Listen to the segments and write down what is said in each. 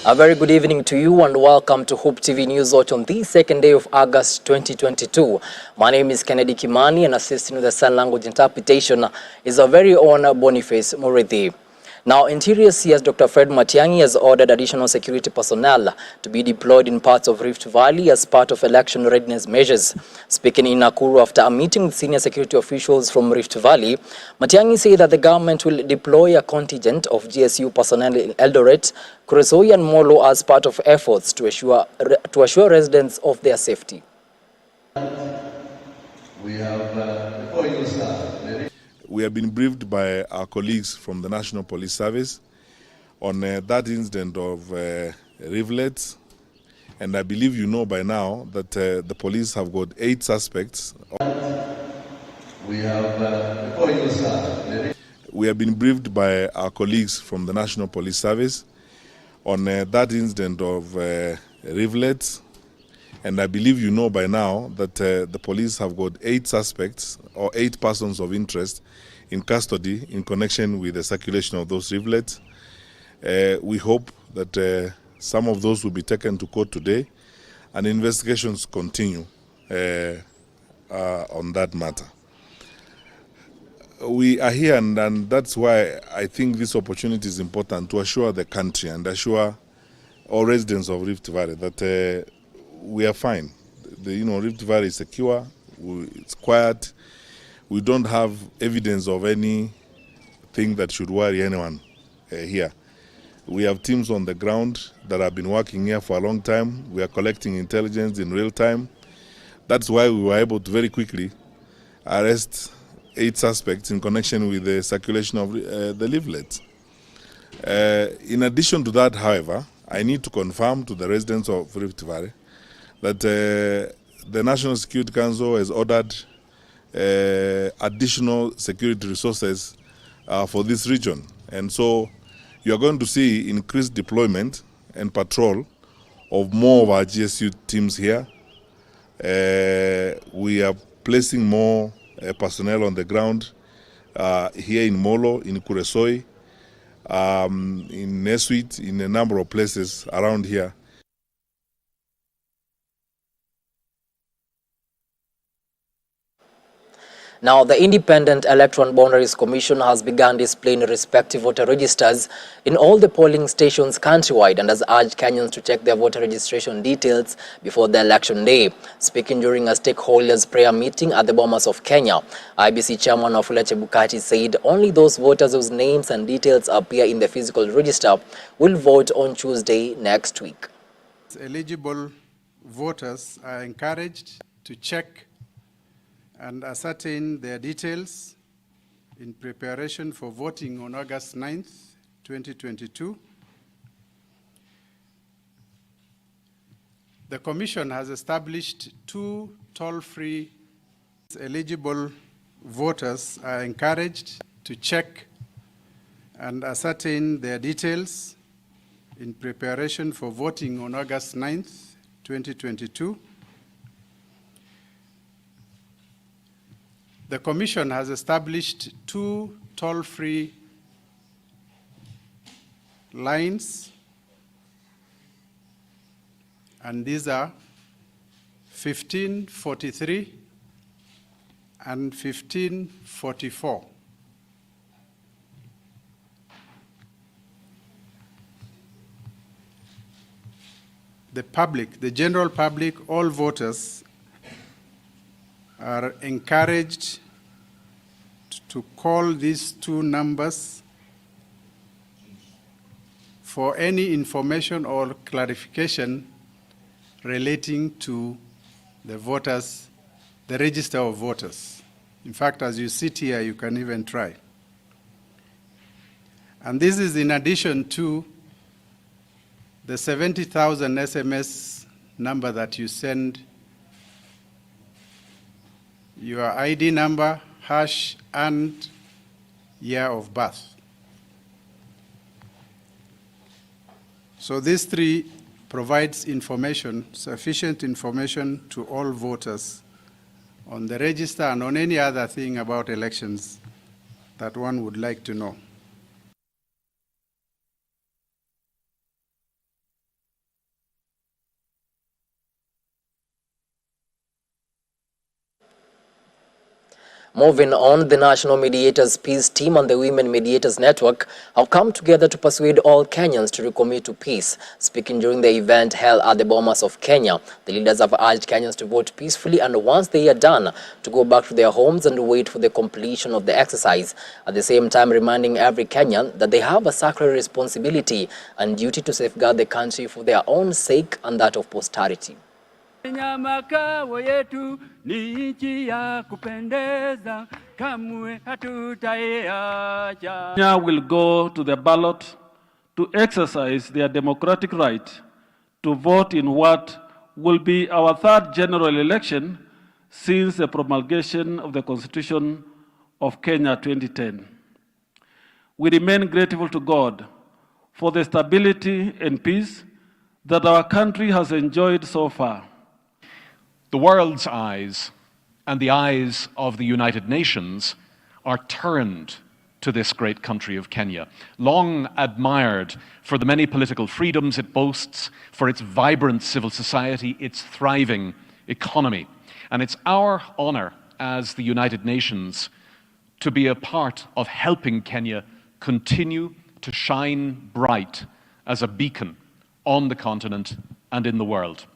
A very good evening to you and welcome to Hope TV Newswatch on the second day of August 2022. My name is Kennedy Kimani and assisting with the sign language interpretation is our very own Boniface Murithi. Now, Interior CS Dr. Fred Matiang'i has ordered additional security personnel to be deployed in parts of Rift Valley as part of election readiness measures. Speaking in Nakuru after a meeting with senior security officials from Rift Valley, Matiang'i said that the government will deploy a contingent of GSU personnel in Eldoret, Kuresoi and Molo as part of efforts to assure residents of their safety. We have been briefed by our colleagues from the National Police Service on that incident of rivulets, and I believe you know by now that the police have got 8 suspects. We have been briefed by our colleagues from the National Police Service on that incident of rivulets, and I believe you know by now that the police have got 8 suspects or 8 persons of interest in custody in connection with the circulation of those rivulets. We hope that some of those will be taken to court today and investigations continue on that matter. We are here and that's why I think this opportunity is important to assure the country and assure all residents of Rift Valley that we are fine. Rift Valley is secure, it's quiet. We don't have evidence of anything that should worry anyone here. We have teams on the ground that have been working here for a long time. We are collecting intelligence in real time. That's why we were able to very quickly arrest 8 suspects in connection with the circulation of the leaflets. In addition to that, however, I need to confirm to the residents of Rift Valley that the National Security Council has ordered additional security resources for this region. And so you are going to see increased deployment and patrol of more of our GSU teams here. We are placing more personnel on the ground here in Molo, in Kuresoi, in Newswatch, in a number of places around here. Now, the Independent Electoral Boundaries Commission has begun displaying respective voter registers in all the polling stations countrywide and has urged Kenyans to check their voter registration details before the election day. Speaking during a stakeholders prayer meeting at the Bomas of Kenya, IBC Chairman Wafula Chebukati said only those voters whose names and details appear in the physical register will vote on Tuesday next week. Eligible voters are encouraged to check and ascertain their details in preparation for voting on August 9th, 2022. The Commission has established 2 toll-free. Eligible voters are encouraged to check and ascertain their details in preparation for voting on August 9th, 2022. The Commission has established 2 toll-free lines, and these are 1543 and 1544. The public, the general public, all voters are encouraged to call these 2 numbers for any information or clarification relating to the voters, the register of voters. In fact, as you sit here, you can even try. And this is in addition to the 70,000 SMS number that you send, your ID number, hash, and year of birth. So these 3 provides information, sufficient information to all voters on the register and on any other thing about elections that one would like to know. Moving on, the National Mediators Peace Team and the Women Mediators Network have come together to persuade all Kenyans to recommit to peace. Speaking during the event held at the Bomas of Kenya, the leaders have urged Kenyans to vote peacefully and once they are done, to go back to their homes and wait for the completion of the exercise. At the same time, reminding every Kenyan that they have a sacred responsibility and duty to safeguard the country for their own sake and that of posterity. Kenya makao yetu ni nchi ya kupendeza, kamwe hatutaiacha. Kenya will go to the ballot to exercise their democratic right to vote in what will be our third general election since the promulgation of the Constitution of Kenya 2010. We remain grateful to God for the stability and peace that our country has enjoyed so far. The world's eyes and the eyes of the United Nations are turned to this great country of Kenya, long admired for the many political freedoms it boasts, for its vibrant civil society, its thriving economy. And it's our honor as the United Nations to be a part of helping Kenya continue to shine bright as a beacon on the continent and in the world.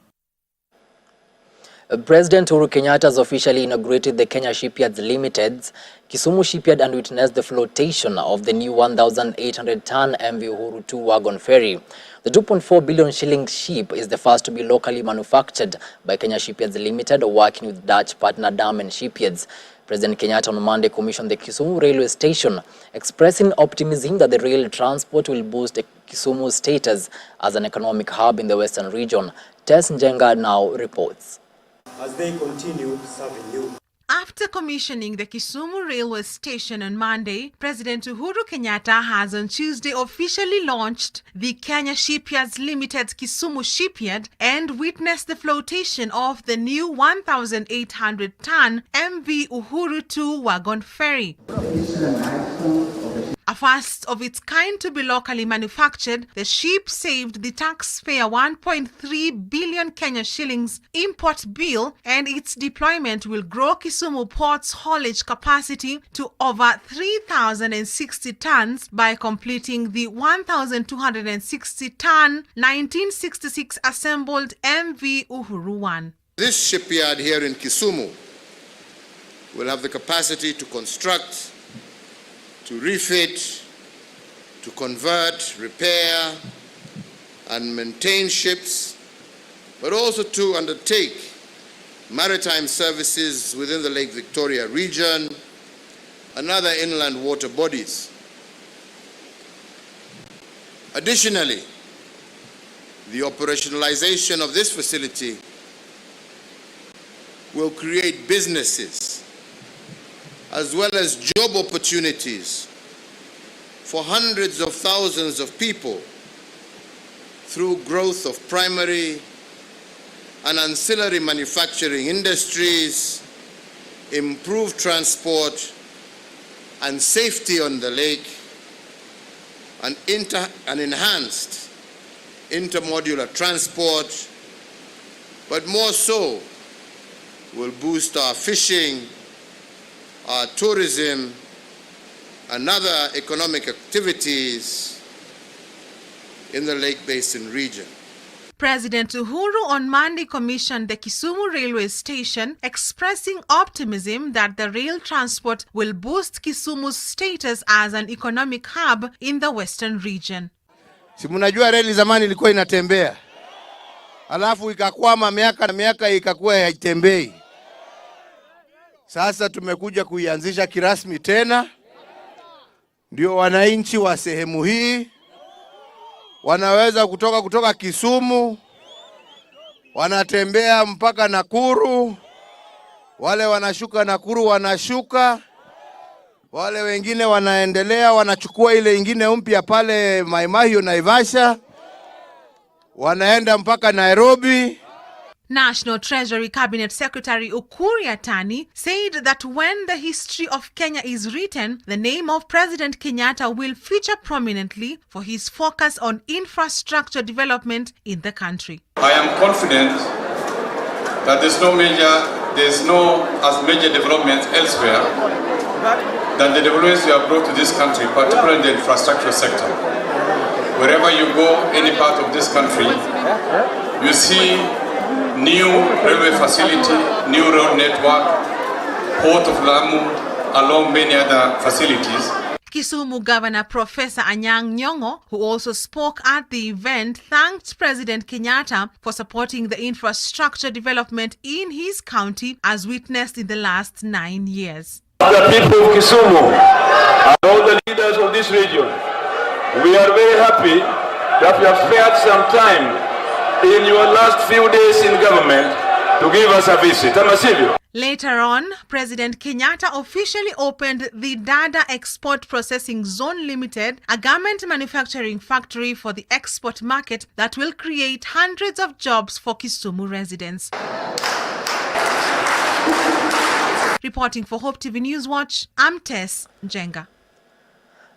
President Uhuru Kenyatta has officially inaugurated the Kenya Shipyards Limited's Kisumu Shipyard and witnessed the flotation of the new 1,800-ton MV Uhuru 2 wagon ferry. The 2.4 billion shilling ship is the first to be locally manufactured by Kenya Shipyards Limited, working with Dutch partner Damen Shipyards. President Kenyatta on Monday commissioned the Kisumu railway station, expressing optimism that the rail transport will boost Kisumu's status as an economic hub in the western region. Tess Njenga now reports. As they continue serving you. After commissioning the Kisumu railway station on Monday, President Uhuru Kenyatta has on Tuesday officially launched the Kenya Shipyards Limited's Kisumu Shipyard and witnessed the flotation of the new 1,800-ton MV Uhuru 2 wagon ferry. A first of its kind to be locally manufactured, the ship saved the taxpayer 1.3 billion Kenya shillings import bill, and its deployment will grow Kisumu Port's haulage capacity to over 3,060 tons by completing the 1,260-ton 1966 assembled MV Uhuru 1. This shipyard here in Kisumu will have the capacity to construct, to refit, to convert, repair, and maintain ships, but also to undertake maritime services within the Lake Victoria region and other inland water bodies. Additionally, the operationalization of this facility will create businesses as well as job opportunities for hundreds of thousands of people through growth of primary and ancillary manufacturing industries, improved transport and safety on the lake, and enhanced intermodular transport, but more so will boost our fishing, our tourism, and other economic activities in the Lake Basin region. President Uhuru on Monday commissioned the Kisumu railway station, expressing optimism that the rail transport will boost Kisumu's status as an economic hub in the western region. Si mnajua reli zamani ilikuwa inatembea, alafu ikakwama miaka na miaka ikakuwa haitembei. Sasa tumekuja kuianzisha kirasmi tena, ndio wananchi wa sehemu hii wanaweza kutoka Kisumu, wanatembea mpaka Nakuru, wale wanashuka Nakuru wanashuka, wale wengine wanaendelea wanachukua ile ingine mpya pale Mai Mahiu Naivasha, wanaenda mpaka Nairobi. National Treasury Cabinet Secretary Ukur Yatani said that when the history of Kenya is written, the name of President Kenyatta will feature prominently for his focus on infrastructure development in the country. I am confident that there's no major there's no as major developments elsewhere than the developments we have brought to this country, particularly in the infrastructure sector. Wherever you go, any part of this country, you see new railway facility, new road network, Port of Lamu, along many other facilities. Kisumu Governor Professor Anyang' Nyong'o, who also spoke at the event, thanked President Kenyatta for supporting the infrastructure development in his county as witnessed in the last 9 years. The people of Kisumu and all the leaders of this region, we are very happy that you have spared some time in your last few days in government to give us a visit. Later on, President Kenyatta officially opened the Dada Export Processing Zone Limited, a garment manufacturing factory for the export market that will create hundreds of jobs for Kisumu residents. Reporting for Hope TV Newswatch, I'm Tess Njenga.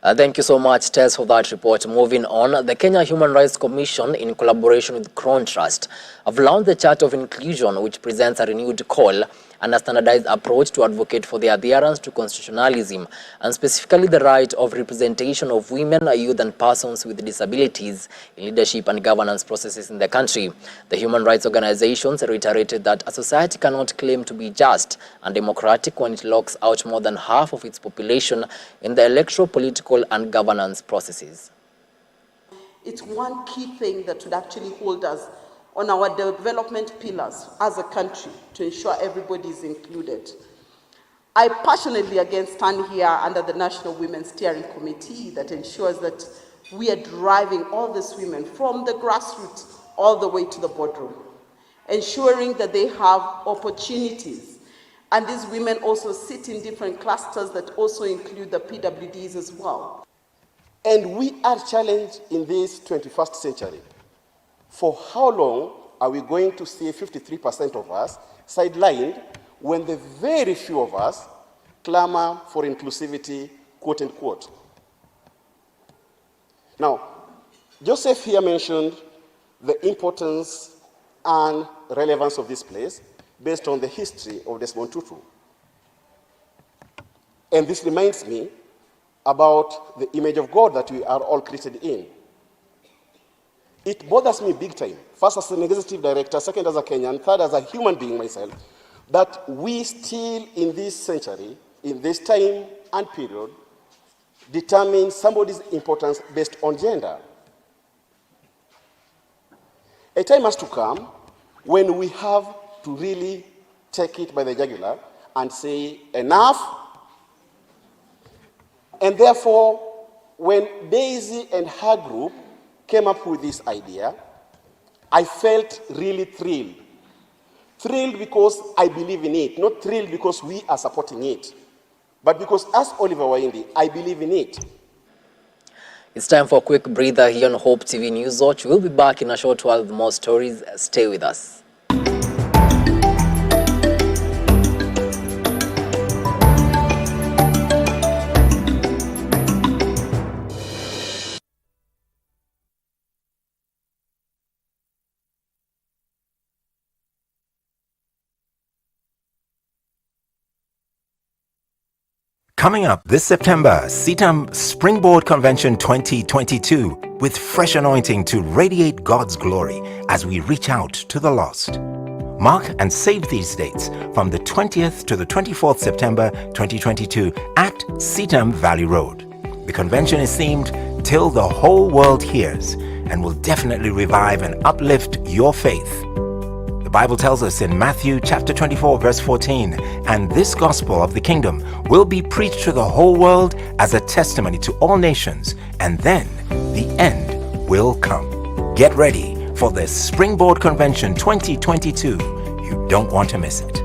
Thank you so much, Tess, for that report. Moving on, the Kenya Human Rights Commission, in collaboration with Crown Trust, have launched the Chart of Inclusion, which presents a renewed call and a standardized approach to advocate for the adherence to constitutionalism, and specifically the right of representation of women, youth, and persons with disabilities in leadership and governance processes in the country. The human rights organizations reiterated that a society cannot claim to be just and democratic when it locks out more than half of its population in the electoral, political, and governance processes. It's one key thing that would actually hold us on our development pillars as a country to ensure everybody is included. I passionately again stand here under the National Women's Steering Committee that ensures that we are driving all these women from the grassroots all the way to the boardroom, ensuring that they have opportunities. And these women also sit in different clusters that also include the PWDs as well. And we are challenged in this 21st century. For how long are we going to see 53% of us sidelined when the very few of us clamor for inclusivity, quote unquote? Now, Joseph here mentioned the importance and relevance of this place based on the history of Desmond Tutu. And this reminds me about the image of God that we are all created in. It bothers me big time, first as an executive director, second as a Kenyan, third as a human being myself, that we still in this century, in this time and period, determine somebody's importance based on gender. A time has to come when we have to really take it by the jugular and say enough. And therefore, when Daisy and her group came up with this idea, I felt really thrilled. Thrilled because I believe in it, not thrilled because we are supporting it, but because as Oliver Waindi, I believe in it. It's time for a quick breather here on Hope TV Newswatch. We'll be back in a short while with more stories. Stay with us. Coming up this September, CITAM Springboard Convention 2022 with fresh anointing to radiate God's glory as we reach out to the lost. Mark and save these dates from the 20th to the 24th September 2022 at CITAM Valley Road. The convention is themed Till the Whole World Hears and will definitely revive and uplift your faith. The Bible tells us in Matthew chapter 24 verse 14, and this gospel of the kingdom will be preached to the whole world as a testimony to all nations, and then the end will come. Get ready for the Springboard Convention 2022. You don't want to miss it.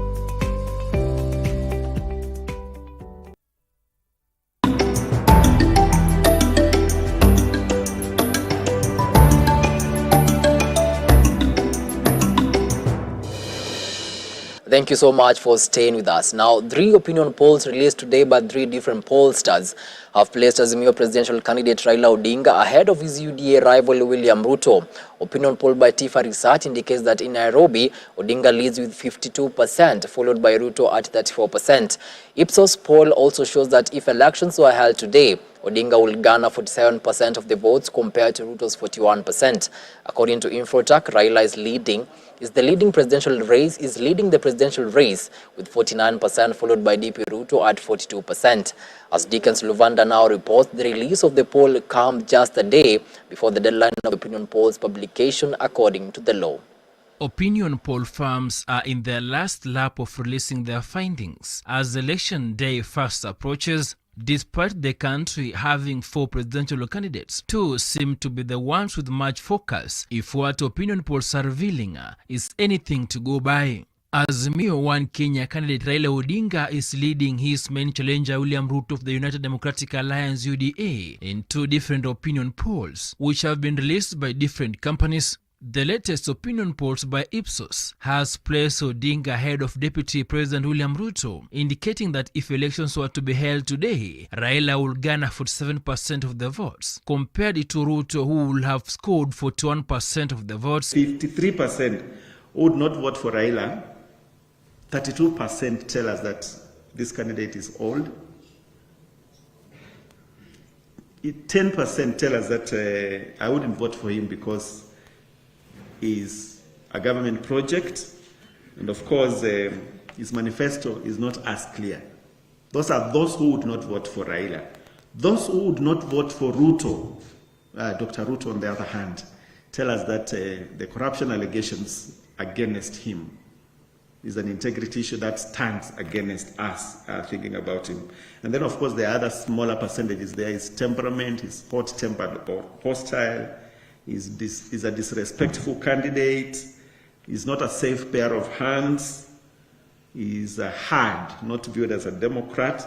Thank you so much for staying with us. Now, 3 opinion polls released today by 3 different pollsters have placed Azimio presidential candidate Raila Odinga ahead of his UDA rival William Ruto. Opinion poll by Tifa Research indicates that in Nairobi, Odinga leads with 52%, followed by Ruto at 34%. Ipsos poll also shows that if elections were held today, Odinga will garner 47% of the votes compared to Ruto's 41%. According to Infotech, Raila is leading the presidential race with 49%, followed by DP Ruto at 42%. As Dickens Luvanda now reports, the release of the poll comes just a day before the deadline of opinion polls publication according to the law. Opinion poll firms are in their last lap of releasing their findings as election day fast approaches. Despite the country having 4 presidential candidates, 2 seem to be the ones with much focus if what opinion polls are revealing is anything to go by. Azimio One Kenya candidate Raila Odinga is leading his main challenger William Ruto of the United Democratic Alliance UDA in 2 different opinion polls, which have been released by different companies. The latest opinion polls by Ipsos has placed Odinga ahead of Deputy President William Ruto, indicating that if elections were to be held today, Raila will garner 47% of the votes, compared to Ruto, who will have scored 41% of the votes. 53% would not vote for Raila. 32% tell us that this candidate is old. 10% tell us that I wouldn't vote for him because is a government project, and of course his manifesto is not as clear. Those are those who would not vote for Raila. Those who would not vote for Ruto, Dr. Ruto on the other hand, tell us that the corruption allegations against him is an integrity issue that stands against us thinking about him. And then of course the other smaller percentages there is temperament, is hot-tempered or hostile, is a disrespectful candidate, is not a safe pair of hands, is hard, not viewed as a Democrat,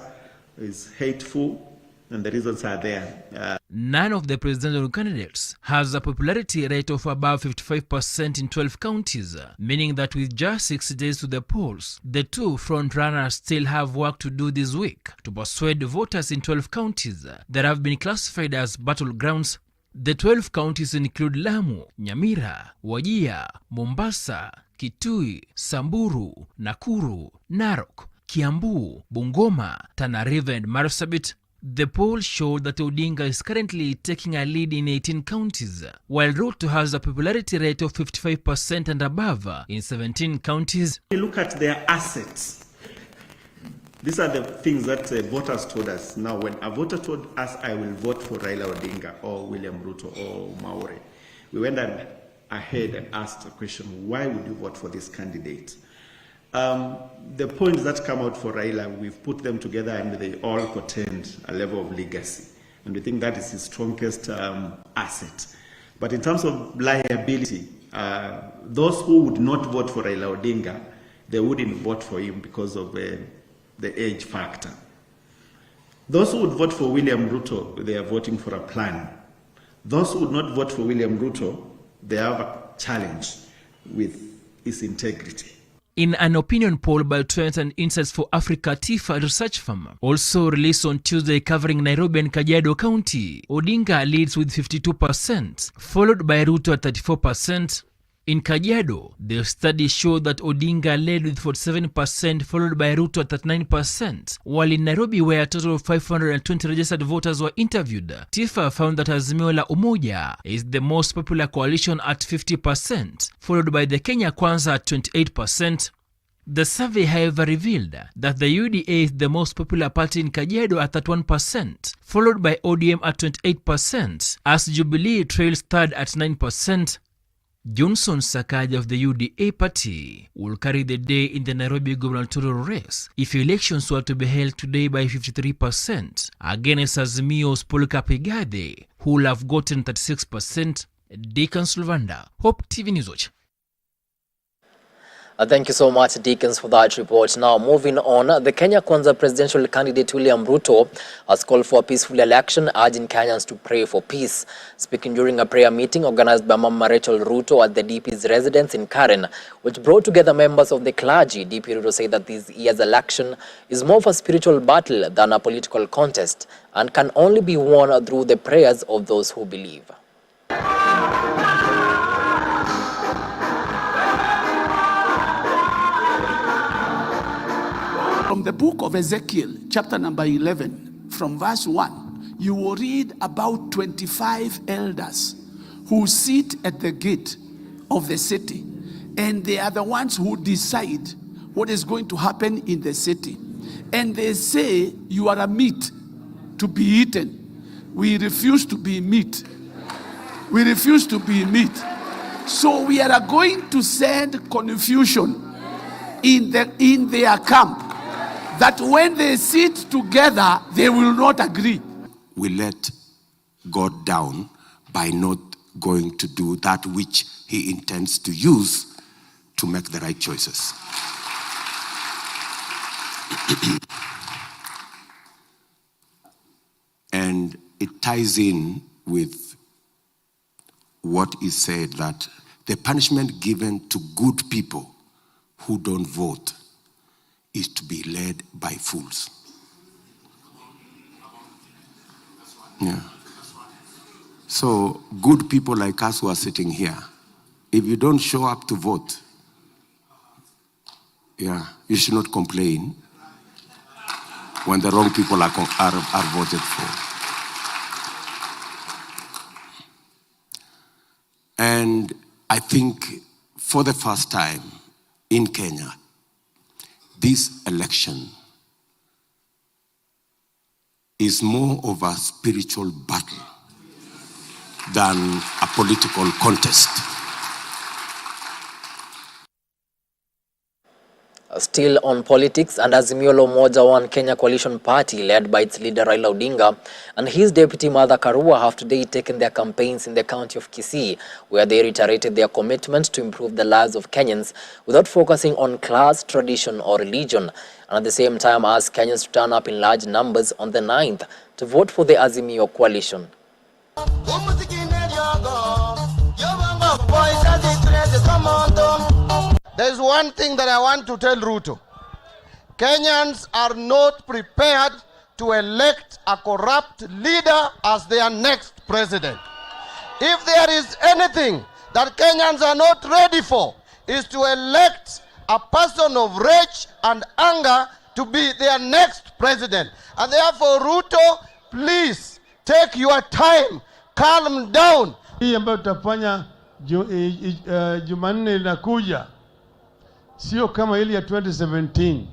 is hateful, and the reasons are there. None of the presidential candidates has a popularity rate of above 55% in 12 counties, meaning that with just 6 days to the polls, the 2 frontrunners still have work to do this week to persuade voters in 12 counties that have been classified as battlegrounds. The 12 counties include Lamu, Nyamira, Wajir, Mombasa, Kitui, Samburu, Nakuru, Narok, Kiambu, Bungoma, Tana River and Marsabit. The poll showed that Odinga is currently taking a lead in 18 counties, while Ruto has a popularity rate of 55% and above in 17 counties. We look at their assets. These are the things that voters told us. Now, when a voter told us, I will vote for Raila Odinga or William Ruto or Maure, we went ahead and asked a question, why would you vote for this candidate? The points that come out for Raila, we've put them together and they all portend a level of legacy. And we think that is his strongest asset. But in terms of liability, those who would not vote for Raila Odinga, they wouldn't vote for him because of the age factor. Those who would vote for William Ruto, they are voting for a plan. Those who would not vote for William Ruto, they have a challenge with his integrity. In an opinion poll by Trends and Insights for Africa Tifa research firm, also released on Tuesday covering Nairobi and Kajiado County, Odinga leads with 52%, followed by Ruto at 34%. In Kajiado, the study showed that Odinga led with 47%, followed by Ruto at 39%, while in Nairobi, where a total of 520 registered voters were interviewed, Tifa found that Azimio la Umoja is the most popular coalition at 50%, followed by the Kenya Kwanza at 28%. The survey, however, revealed that the UDA is the most popular party in Kajiado at 31%, followed by ODM at 28%, as Jubilee trails third at 9%. Johnson Sakaja of the UDA party will carry the day in the Nairobi gubernatorial race if elections were to be held today by 53%, against Azimio's Paul Kapigade, who will have gotten 36%. Deacon Sylvanda, Hope TV Newswatch. Thank you so much, Dickens, for that report. Now, moving on, the Kenya Kwanza presidential candidate William Ruto has called for a peaceful election, urging Kenyans to pray for peace. Speaking during a prayer meeting organized by Mama Rachel Ruto at the DP's residence in Karen, which brought together members of the clergy, DP Ruto said that this year's election is more of a spiritual battle than a political contest and can only be won through the prayers of those who believe. From the book of Ezekiel, chapter number 11, from verse 1, you will read about 25 elders who sit at the gate of the city. And they are the ones who decide what is going to happen in the city. And they say, you are a meat to be eaten. We refuse to be meat. We refuse to be meat. So we are going to send confusion in their camp, that when they sit together, they will not agree. We let God down by not going to do that which he intends to use to make the right choices. And it ties in with what is said, that the punishment given to good people who don't vote is to be led by fools. Yeah. So good people like us who are sitting here, if you don't show up to vote, yeah, you should not complain when the wrong people are voted for. And I think for the first time in Kenya, this election is more of a spiritual battle than a political contest. Still on politics, and Azimio la Umoja One Kenya Coalition Party, led by its leader Raila Odinga and his deputy Martha Karua, have today taken their campaigns in the county of Kisii, where they reiterated their commitment to improve the lives of Kenyans without focusing on class, tradition or religion, and at the same time asked Kenyans to turn up in large numbers on the 9th to vote for the Azimio coalition. There's one thing that I want to tell Ruto. Kenyans are not prepared to elect a corrupt leader as their next president. If there is anything that Kenyans are not ready for, is to elect a person of rage and anger to be their next president. And therefore, Ruto, please take your time, calm down. Hii ambayo tutafanya Jumanne inakuja sio kama ile ya 2017,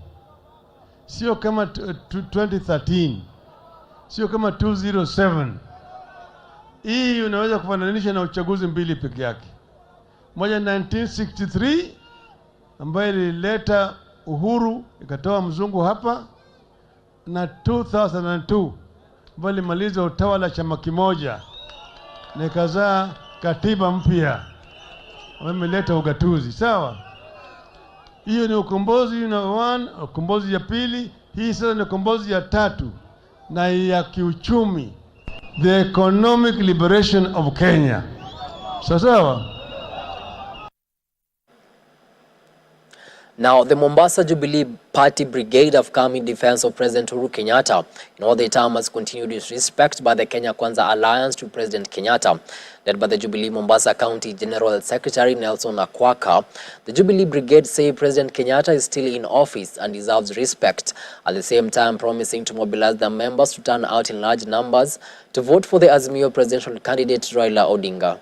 sio kama 2013, sio kama 207. Hii unaweza kufananisha na uchaguzi mbili peke yake. Moja 1963 ambayo ilileta uhuru ikatoa mzungu hapa, na 2002 ambayo ilimaliza utawala chama kimoja na ikazaa katiba mpya ambayo imeleta ugatuzi. Sawa? Hiyo ni ukombozi na 1, ukombozi ya pili. Hii sasa ni ukombozi ya 3 na ya kiuchumi, the economic liberation of Kenya. Sawa? Now, the Mombasa Jubilee Party Brigade have come in defense of President Uhuru Kenyatta. In all, the term has continued its respect by the Kenya Kwanza Alliance to President Kenyatta. Led by the Jubilee Mombasa County General Secretary Nelson Akwaka, the Jubilee Brigade say President Kenyatta is still in office and deserves respect, at the same time promising to mobilize their members to turn out in large numbers to vote for the Azimio presidential candidate Raila Odinga.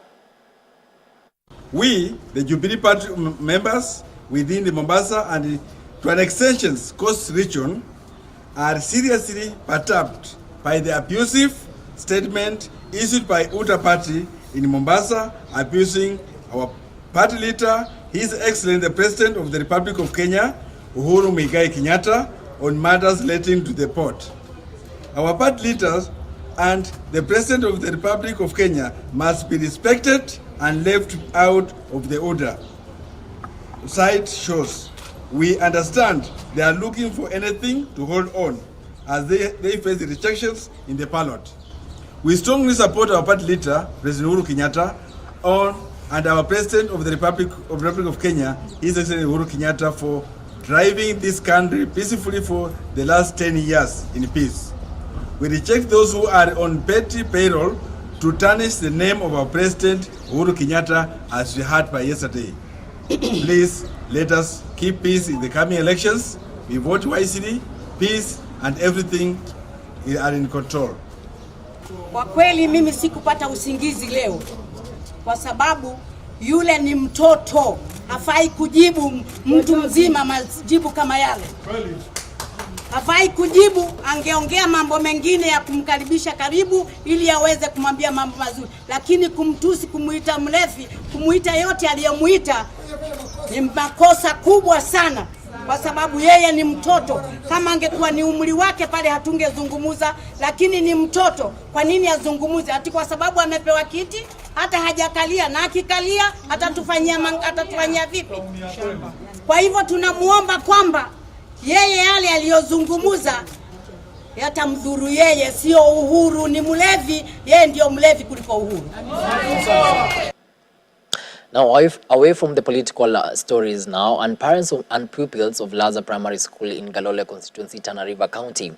We, the Jubilee Party members, within the Mombasa and to an extension Coast region, are seriously perturbed by the abusive statement issued by Uta Party in Mombasa, abusing our party leader, His Excellency the President of the Republic of Kenya, Uhuru Muigai Kenyatta, on matters relating to the port. Our party leaders and the President of the Republic of Kenya must be respected and left out of the order. site shows. We understand they are looking for anything to hold on as they face the rejections in the ballot. We strongly support our party leader, President Uhuru Kenyatta, and our President of the Republic of Kenya, His Excellency Uhuru Kenyatta, for driving this country peacefully for the last 10 years in peace. We reject those who are on petty payroll to tarnish the name of our President Uhuru Kenyatta, as we heard by yesterday. Please let us keep peace in the coming elections. We vote wisely, peace and everything are in control. Kwa kweli mimi sikupata usingizi leo kwa sababu yule ni mtoto, hafai kujibu mtu mzima majibu kama yale. Hafai kujibu, angeongea mambo mengine ya kumkaribisha karibu ili aweze kumwambia mambo mazuri, lakini kumtusi, kumuita mlevi, kumuita yote aliyomuita ni makosa kubwa sana, kwa sababu yeye ni mtoto. Kama angekuwa ni umri wake pale hatungezungumuza, lakini ni mtoto. Kwa nini azungumuze? Ati kwa sababu amepewa kiti, hata hajakalia, na akikalia atatufanyia vipi? Kwa hivyo tunamuomba kwamba yeye yale aliyozungumuza yatamdhuru yeye, sio Uhuru. Ni mlevi, yeye ndio mlevi kuliko Uhuru. Now, away from the political stories now, and parents and pupils of Laza Primary School in Galole constituency, Tana River County,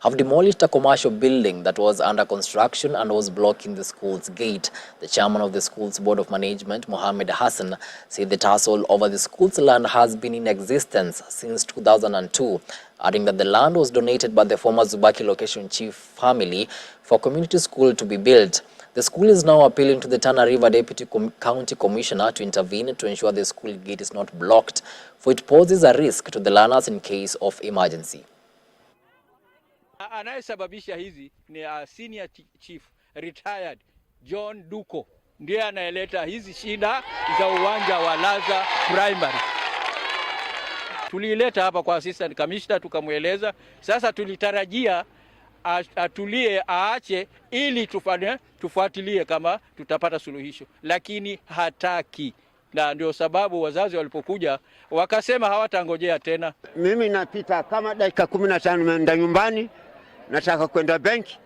have demolished a commercial building that was under construction and was blocking the school's gate. The chairman of the school's board of management, Mohammed Hassan, said the tussle over the school's land has been in existence since 2002, adding that the land was donated by the former Zubaki location chief family for community school to be built. The school is now appealing to the Tana River Deputy County Commissioner to intervene to ensure the school gate is not blocked, for it poses a risk to the learners in case of emergency. Anayesababisha hizi ni senior chief retired John Duko, ndiye anayeleta hizi shida za uwanja wa Laza Primary. Tulileta hapa kwa assistant commissioner tukamweleza, sasa tulitarajia atulie, aache ili tufuatilie kama tutapata suluhisho, lakini hataki. Na ndio sababu wazazi walipokuja wakasema hawatangojea tena. Mimi napita kama dakika 15 naenda nyumbani, nataka kwenda benki,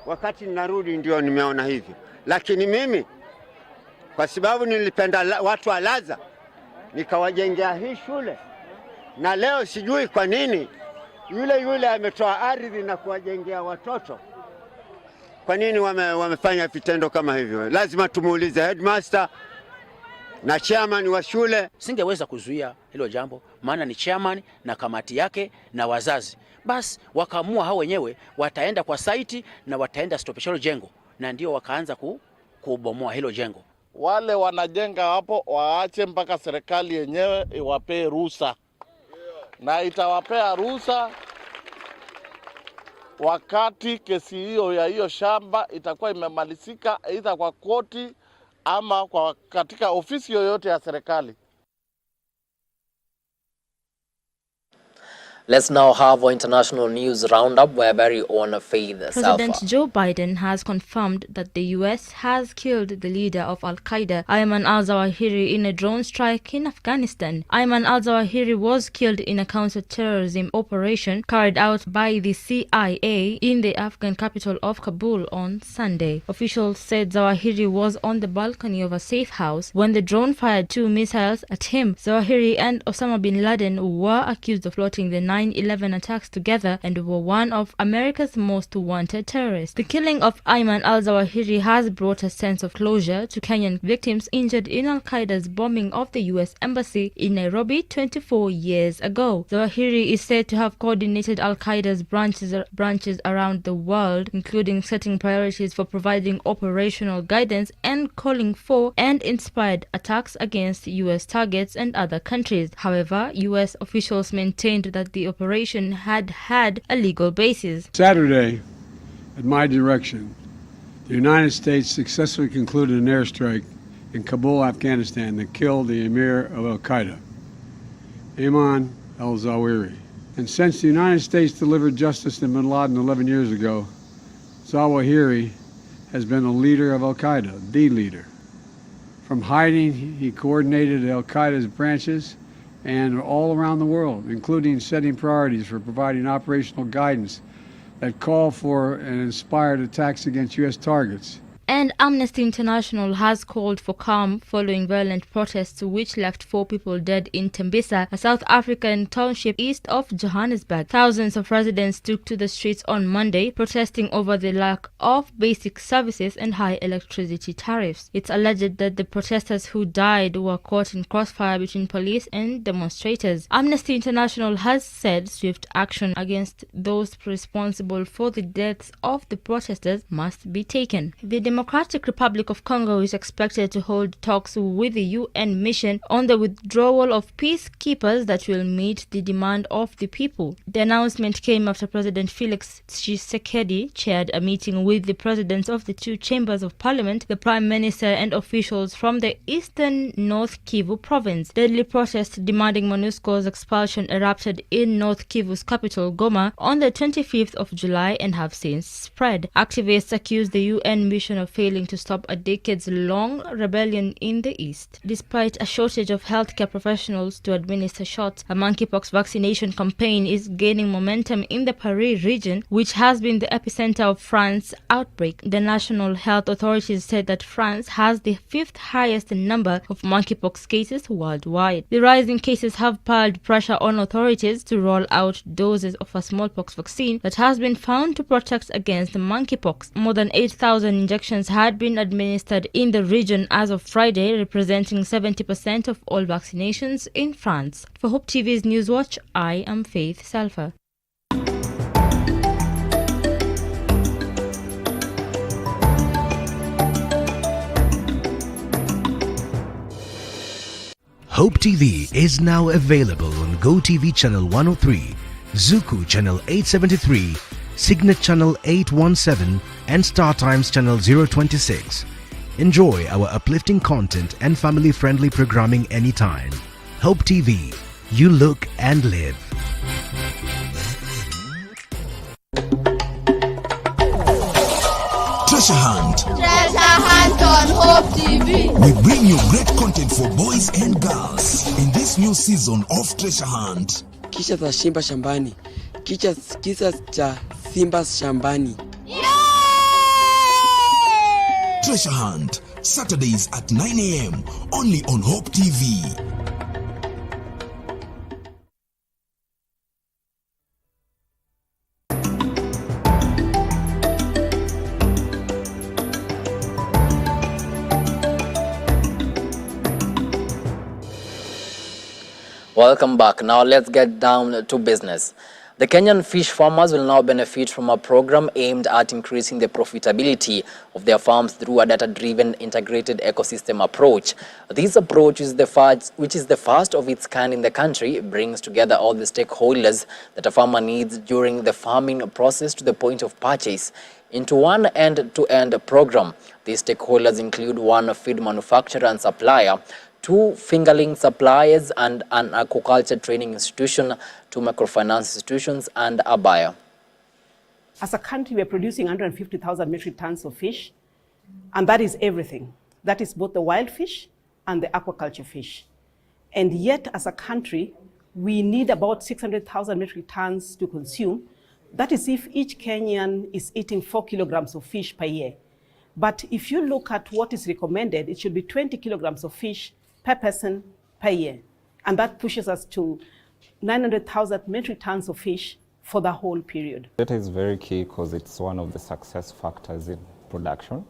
wakati ninarudi ndio nimeona hivyo. Lakini mimi kwa sababu nilipenda watu wa Laza nikawajengea hii shule, na leo sijui kwa nini yule ametoa ardhi na kuwajengea watoto. Kwa nini wamefanya vitendo kama hivyo? Lazima tumuulize headmaster na chairman wa shule. Singeweza kuzuia hilo jambo, maana ni chairman na kamati yake na wazazi. Bas wakaamua hao wenyewe wataenda kwa site na wataenda stopeshalo jengo, na ndio wakaanza kubomoa hilo jengo. Wale wanajenga hapo waache mpaka serikali yenyewe iwapee ruhusa. Na itawapea ruhusa wakati kesi hiyo ya hiyo shamba itakuwa imemalizika, aidha kwa koti ama katika ofisi yoyote ya serikali. Let's now have our international news roundup by our very own Faith President Salfa. Joe Biden has confirmed that the U.S. has killed the leader of Al-Qaeda, Ayman al-Zawahiri, in a drone strike in Afghanistan. Ayman al-Zawahiri was killed in a counter-terrorism operation carried out by the CIA in the Afghan capital of Kabul on Sunday. Officials said Zawahiri was on the balcony of a safe house when the drone fired 2 missiles at him. Zawahiri and Osama bin Laden were accused of plotting the 9/11 attacks together and were one of America's most wanted terrorists. The killing of Ayman al-Zawahiri has brought a sense of closure to Kenyan victims injured in Al-Qaeda's bombing of the U.S. Embassy in Nairobi 24 years ago. Zawahiri is said to have coordinated Al-Qaeda's branches around the world, including setting priorities for providing operational guidance and calling for and inspired attacks against U.S. targets and other countries. However, U.S. officials maintained that the operation had a legal basis. Saturday, at my direction, the United States successfully concluded an airstrike in Kabul, Afghanistan that killed the emir of Al-Qaeda, Ayman al-Zawahiri. And since the United States delivered justice to bin Laden 11 years ago, Zawahiri has been a leader of Al-Qaeda, the leader. From hiding, he coordinated Al-Qaeda's branches and all around the world, including setting priorities for providing operational guidance that call for and inspired attacks against U.S. targets. And Amnesty International has called for calm following violent protests which left 4 people dead in Tembisa, a South African township east of Johannesburg. Thousands of residents took to the streets on Monday, protesting over the lack of basic services and high electricity tariffs. It's alleged that the protesters who died were caught in crossfire between police and demonstrators. Amnesty International has said swift action against those responsible for the deaths of the protesters must be taken. The Democratic Republic of Congo is expected to hold talks with the UN mission on the withdrawal of peacekeepers that will meet the demand of the people. The announcement came after President Felix Tshisekedi chaired a meeting with the presidents of the 2 chambers of parliament, the prime minister and officials from the eastern North Kivu province. Deadly protests demanding MONUSCO's expulsion erupted in North Kivu's capital, Goma, on the 25th of July and have since spread. Activists accused the UN mission of failing to stop a decades-long rebellion in the east. Despite a shortage of healthcare professionals to administer shots, a monkeypox vaccination campaign is gaining momentum in the Paris region, which has been the epicenter of France's outbreak. The national health authorities said that France has the 5th highest number of monkeypox cases worldwide. The rising cases have piled pressure on authorities to roll out doses of a smallpox vaccine that has been found to protect against monkeypox. More than 8,000 injections had been administered in the region as of Friday, representing 70% of all vaccinations in France. For Hope TV's Newswatch, I am Faith Salfa. Hope TV is now available on GoTV Channel 103, Zuku Channel 873, Signet Channel 817 and StarTimes Channel 026. Enjoy our uplifting content and family-friendly programming anytime. Hope TV, you look and live. Treasure Hunt. Treasure Hunt on Hope TV. We bring you great content for boys and girls in this new season of Treasure Hunt. Kisha za Simba shambani. Kisa cha Simba shambani. Treasure Hunt, Saturdays at 9 a.m. only on Hope TV. Welcome back. Now let's get down to business. The Kenyan fish farmers will now benefit from a program aimed at increasing the profitability of their farms through a data-driven integrated ecosystem approach. This approach, which is the first of its kind in the country, brings together all the stakeholders that a farmer needs during the farming process to the point of purchase into one end-to-end program. These stakeholders include one feed manufacturer and supplier, 2 fingerling suppliers and an aquaculture training institution, 2 microfinance institutions and a buyer. As a country, we're producing 150,000 metric tons of fish, and that is everything. That is both the wild fish and the aquaculture fish. And yet, as a country, we need about 600,000 metric tons to consume. That is if each Kenyan is eating 4 kilograms of fish per year. But if you look at what is recommended, it should be 20 kilograms of fish per person per year. And that pushes us to 900,000 metric tons of fish for the whole period. Data is very key because it's one of the success factors in production.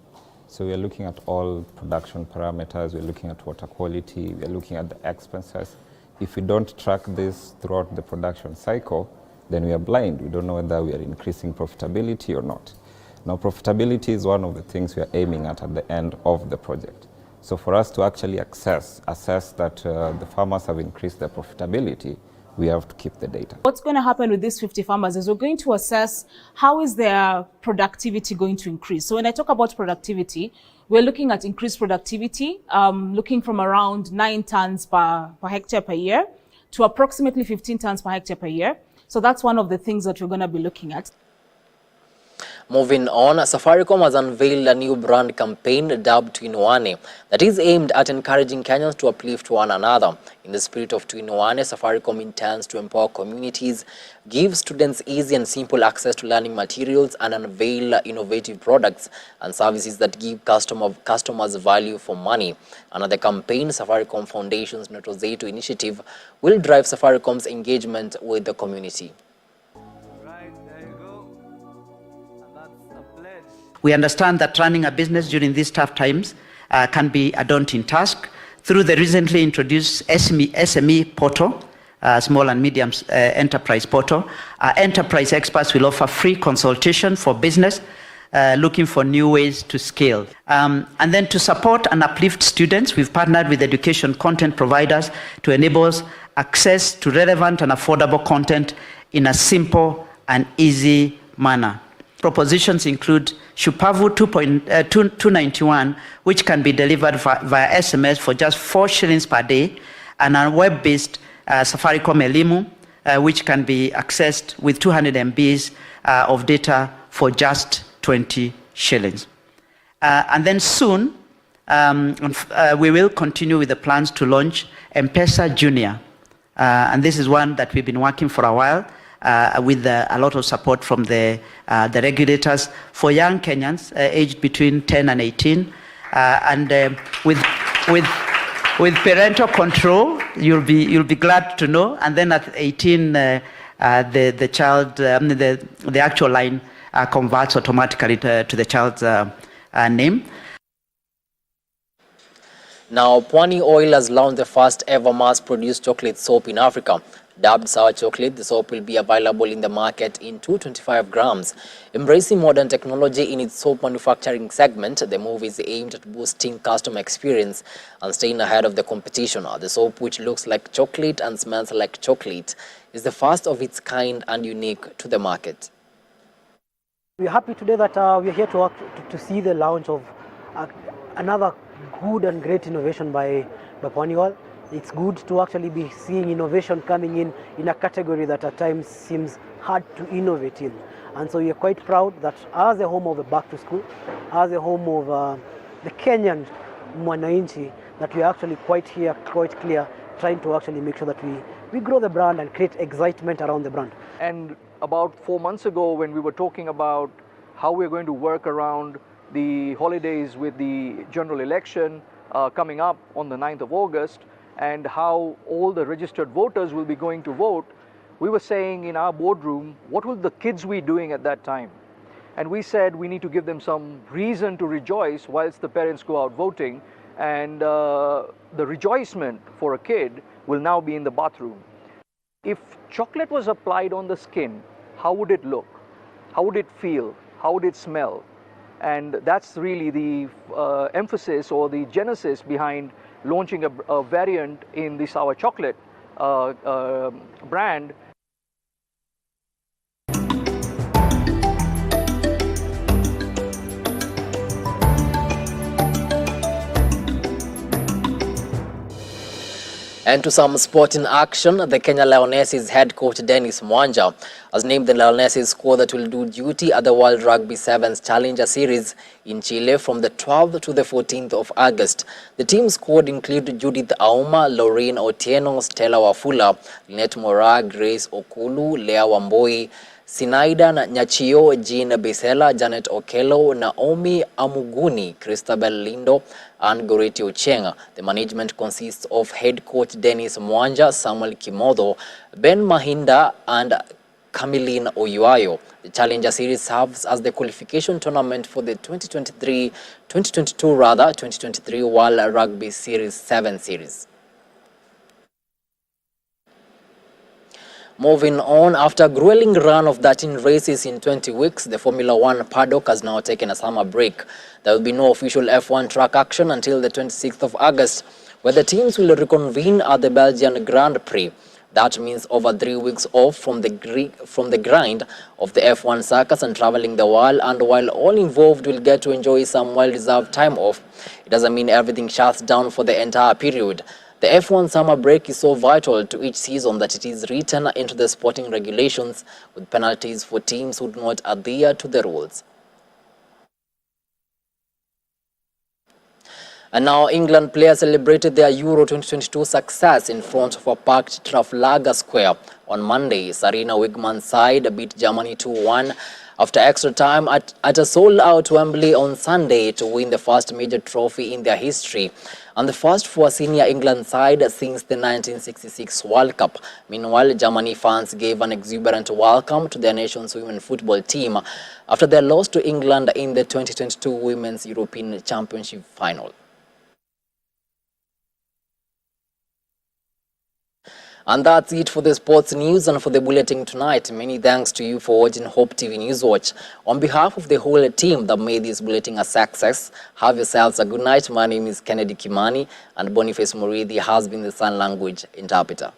So we're looking at all production parameters, we're looking at water quality, we're looking at the expenses. If we don't track this throughout the production cycle, then we are blind. We don't know whether we are increasing profitability or not. Now, profitability is one of the things we are aiming at the end of the project. So for us to actually assess that the farmers have increased their profitability, we have to keep the data. What's going to happen with these 50 farmers is we're going to assess how is their productivity going to increase. So when I talk about productivity, we're looking at increased productivity, looking from around 9 tons per hectare per year to approximately 15 tons per hectare per year. So that's one of the things that we're going to be looking at. Moving on, Safaricom has unveiled a new brand campaign dubbed Tuinuane that is aimed at encouraging Kenyans to uplift one another. In the spirit of Tuinuane, Safaricom intends to empower communities, give students easy and simple access to learning materials, and unveil innovative products and services that give customers value for money. Another campaign, Safaricom Foundation's Notozetu initiative, will drive Safaricom's engagement with the community. We understand that running a business during these tough times can be a daunting task. Through the recently introduced SME portal, small and medium enterprise portal, enterprise experts will offer free consultation for business looking for new ways to scale. And then to support and uplift students, we've partnered with education content providers to enable access to relevant and affordable content in a simple and easy manner. Propositions include Shupavu 291, which can be delivered via SMS for just 4 shillings per day, and a web-based Safaricom Elimu, which can be accessed with 200 MBs of data for just 20 shillings. And then soon, we will continue with the plans to launch M-Pesa Junior. And this is one that we've been working for a while, with a lot of support from the regulators for young Kenyans aged between 10 and 18, and with parental control, you'll be glad to know. And then at 18, the child, the actual line converts automatically to the child's name. Now, Pwani Oil has launched the first ever mass-produced chocolate soap in Africa. Dubbed Sour Chocolate, the soap will be available in the market in 225 grams. Embracing modern technology in its soap manufacturing segment, the move is aimed at boosting customer experience and staying ahead of the competition. The soap, which looks like chocolate and smells like chocolate, is the first of its kind and unique to the market. We're happy today that we're here to see the launch of another good and great innovation by Pwani Oil. It's good to actually be seeing innovation coming in a category that at times seems hard to innovate in. And so we are quite proud that as the home of the back to school, as the home of the Kenyan Mwananchi, that we are actually quite clear, trying to actually make sure that we grow the brand and create excitement around the brand. And about 4 months ago, when we were talking about how we're going to work around the holidays with the general election coming up on the 9th of August, and how all the registered voters will be going to vote, we were saying in our boardroom, what will the kids be doing at that time? And we said we need to give them some reason to rejoice whilst the parents go out voting, and the rejoicement for a kid will now be in the bathroom. If chocolate was applied on the skin, how would it look? How would it feel? How would it smell? And that's really the emphasis or the genesis behind launching a variant in the Sour Chocolate brand. And to some sporting action, the Kenya Lionesses head coach Dennis Mwanja has named the Lionesses squad that will do duty at the World Rugby Sevens Challenger Series in Chile from the 12th to the 14th of August. The team squad include Judith Auma, Lorraine Otieno, Stella Wafula, Lynette Mora, Grace Okulu, Lea Wamboi, Sinaidan Nyachio, Jean Bisela, Janet Okello, Naomi Amuguni, Christabel Lindo, and Goreti Ochenga. The management consists of head coach Dennis Mwanja, Samuel Kimodo, Ben Mahinda, and Camilline Oyuayo. The Challenger Series serves as the qualification tournament for the 2023 World Rugby Series 7 series. Moving on, after a grueling run of 13 races in 20 weeks, the Formula One paddock has now taken a summer break. There will be no official F1 track action until the 26th of August, where the teams will reconvene at the Belgian Grand Prix. That means over 3 weeks off from the grind of the F1 circus and traveling the world, and while all involved will get to enjoy some well-deserved time off, it doesn't mean everything shuts down for the entire period. The F1 summer break is so vital to each season that it is written into the sporting regulations with penalties for teams who do not adhere to the rules. And now England players celebrated their Euro 2022 success in front of a packed Trafalgar Square on Monday. Sarina Wigman's side beat Germany 2-1 after extra time at a sold-out Wembley on Sunday to win the first major trophy in their history, and the first for a senior England side since the 1966 World Cup. Meanwhile, Germany fans gave an exuberant welcome to their nation's women's football team after their loss to England in the 2022 Women's European Championship final. And that's it for the sports news and for the bulletin tonight. Many thanks to you for watching Hope TV Newswatch. On behalf of the whole team that made this bulletin a success, have yourselves a good night. My name is Kennedy Kimani, and Boniface Murithi has been the sign language interpreter.